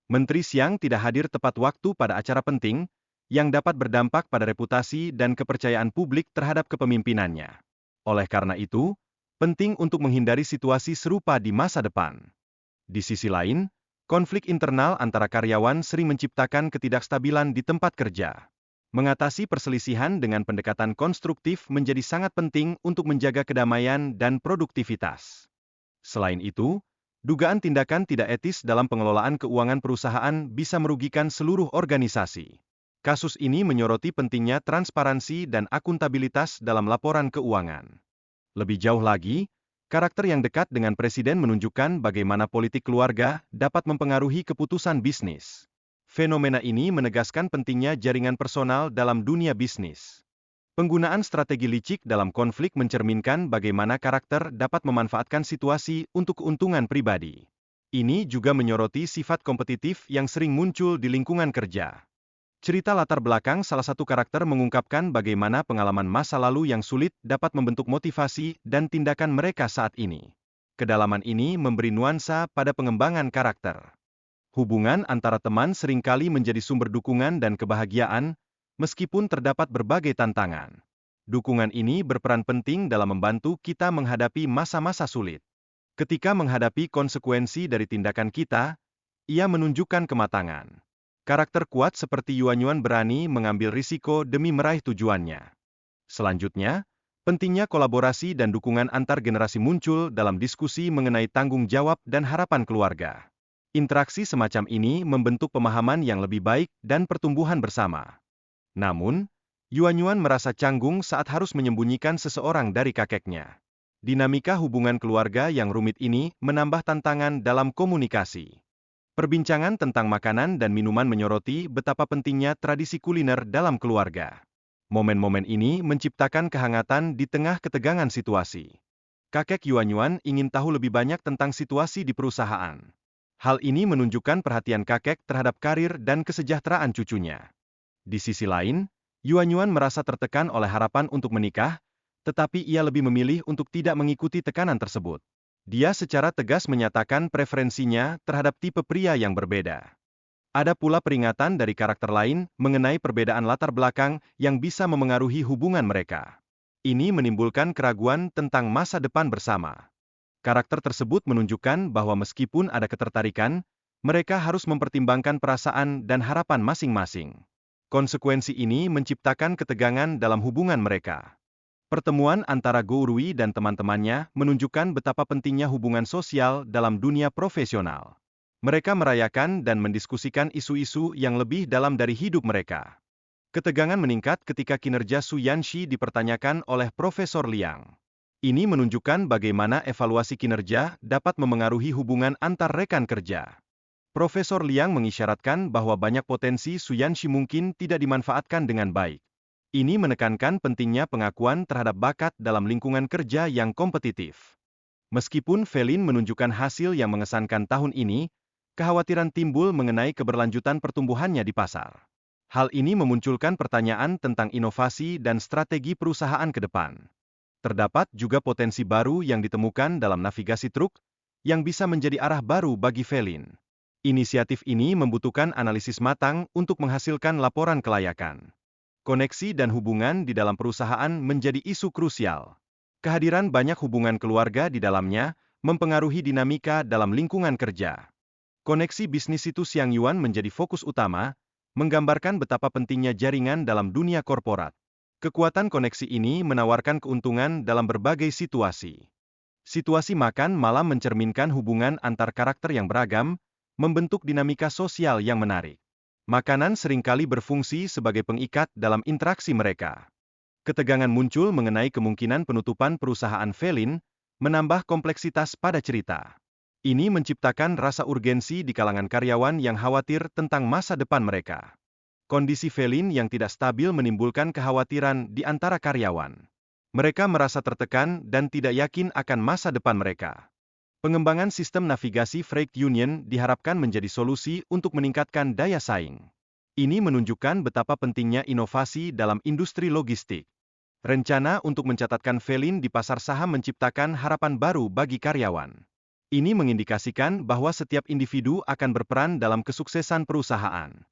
Menteri Xiang tidak hadir tepat waktu pada acara penting, yang dapat berdampak pada reputasi dan kepercayaan publik terhadap kepemimpinannya. Oleh karena itu, penting untuk menghindari situasi serupa di masa depan. Di sisi lain, konflik internal antara karyawan sering menciptakan ketidakstabilan di tempat kerja. Mengatasi perselisihan dengan pendekatan konstruktif menjadi sangat penting untuk menjaga kedamaian dan produktivitas. Selain itu, dugaan tindakan tidak etis dalam pengelolaan keuangan perusahaan bisa merugikan seluruh organisasi. Kasus ini menyoroti pentingnya transparansi dan akuntabilitas dalam laporan keuangan. Lebih jauh lagi, karakter yang dekat dengan presiden menunjukkan bagaimana politik keluarga dapat mempengaruhi keputusan bisnis. Fenomena ini menegaskan pentingnya jaringan personal dalam dunia bisnis. Penggunaan strategi licik dalam konflik mencerminkan bagaimana karakter dapat memanfaatkan situasi untuk keuntungan pribadi. Ini juga menyoroti sifat kompetitif yang sering muncul di lingkungan kerja. Cerita latar belakang salah satu karakter mengungkapkan bagaimana pengalaman masa lalu yang sulit dapat membentuk motivasi dan tindakan mereka saat ini. Kedalaman ini memberi nuansa pada pengembangan karakter. Hubungan antara teman seringkali menjadi sumber dukungan dan kebahagiaan, meskipun terdapat berbagai tantangan. Dukungan ini berperan penting dalam membantu kita menghadapi masa-masa sulit. Ketika menghadapi konsekuensi dari tindakan kita, ia menunjukkan kematangan. Karakter kuat seperti Yuanyuan berani mengambil risiko demi meraih tujuannya. Selanjutnya, pentingnya kolaborasi dan dukungan antar generasi muncul dalam diskusi mengenai tanggung jawab dan harapan keluarga. Interaksi semacam ini membentuk pemahaman yang lebih baik dan pertumbuhan bersama. Namun, Yuanyuan merasa canggung saat harus menyembunyikan seseorang dari kakeknya. Dinamika hubungan keluarga yang rumit ini menambah tantangan dalam komunikasi. Perbincangan tentang makanan dan minuman menyoroti betapa pentingnya tradisi kuliner dalam keluarga. Momen-momen ini menciptakan kehangatan di tengah ketegangan situasi. Kakek Yuanyuan ingin tahu lebih banyak tentang situasi di perusahaan. Hal ini menunjukkan perhatian kakek terhadap karir dan kesejahteraan cucunya. Di sisi lain, Yuanyuan merasa tertekan oleh harapan untuk menikah, tetapi ia lebih memilih untuk tidak mengikuti tekanan tersebut. Dia secara tegas menyatakan preferensinya terhadap tipe pria yang berbeda. Ada pula peringatan dari karakter lain mengenai perbedaan latar belakang yang bisa memengaruhi hubungan mereka. Ini menimbulkan keraguan tentang masa depan bersama. Karakter tersebut menunjukkan bahwa meskipun ada ketertarikan, mereka harus mempertimbangkan perasaan dan harapan masing-masing. Konsekuensi ini menciptakan ketegangan dalam hubungan mereka. Pertemuan antara Gourui dan teman-temannya menunjukkan betapa pentingnya hubungan sosial dalam dunia profesional. Mereka merayakan dan mendiskusikan isu-isu yang lebih dalam dari hidup mereka. Ketegangan meningkat ketika kinerja Su Yanxi dipertanyakan oleh Profesor Liang. Ini menunjukkan bagaimana evaluasi kinerja dapat memengaruhi hubungan antar rekan kerja. Profesor Liang mengisyaratkan bahwa banyak potensi Su Yanxi mungkin tidak dimanfaatkan dengan baik. Ini menekankan pentingnya pengakuan terhadap bakat dalam lingkungan kerja yang kompetitif. Meskipun Felin menunjukkan hasil yang mengesankan tahun ini, kekhawatiran timbul mengenai keberlanjutan pertumbuhannya di pasar. Hal ini memunculkan pertanyaan tentang inovasi dan strategi perusahaan ke depan. Terdapat juga potensi baru yang ditemukan dalam navigasi truk, yang bisa menjadi arah baru bagi Felin. Inisiatif ini membutuhkan analisis matang untuk menghasilkan laporan kelayakan. Koneksi dan hubungan di dalam perusahaan menjadi isu krusial. Kehadiran banyak hubungan keluarga di dalamnya mempengaruhi dinamika dalam lingkungan kerja. Koneksi bisnis itu Xiang Yuan menjadi fokus utama, menggambarkan betapa pentingnya jaringan dalam dunia korporat. Kekuatan koneksi ini menawarkan keuntungan dalam berbagai situasi. Situasi makan malam mencerminkan hubungan antar karakter yang beragam, membentuk dinamika sosial yang menarik. Makanan seringkali berfungsi sebagai pengikat dalam interaksi mereka. Ketegangan muncul mengenai kemungkinan penutupan perusahaan Felin, menambah kompleksitas pada cerita. Ini menciptakan rasa urgensi di kalangan karyawan yang khawatir tentang masa depan mereka. Kondisi Felin yang tidak stabil menimbulkan kekhawatiran di antara karyawan. Mereka merasa tertekan dan tidak yakin akan masa depan mereka. Pengembangan sistem navigasi Freight Union diharapkan menjadi solusi untuk meningkatkan daya saing. Ini menunjukkan betapa pentingnya inovasi dalam industri logistik. Rencana untuk mencatatkan Felin di pasar saham menciptakan harapan baru bagi karyawan. Ini mengindikasikan bahwa setiap individu akan berperan dalam kesuksesan perusahaan.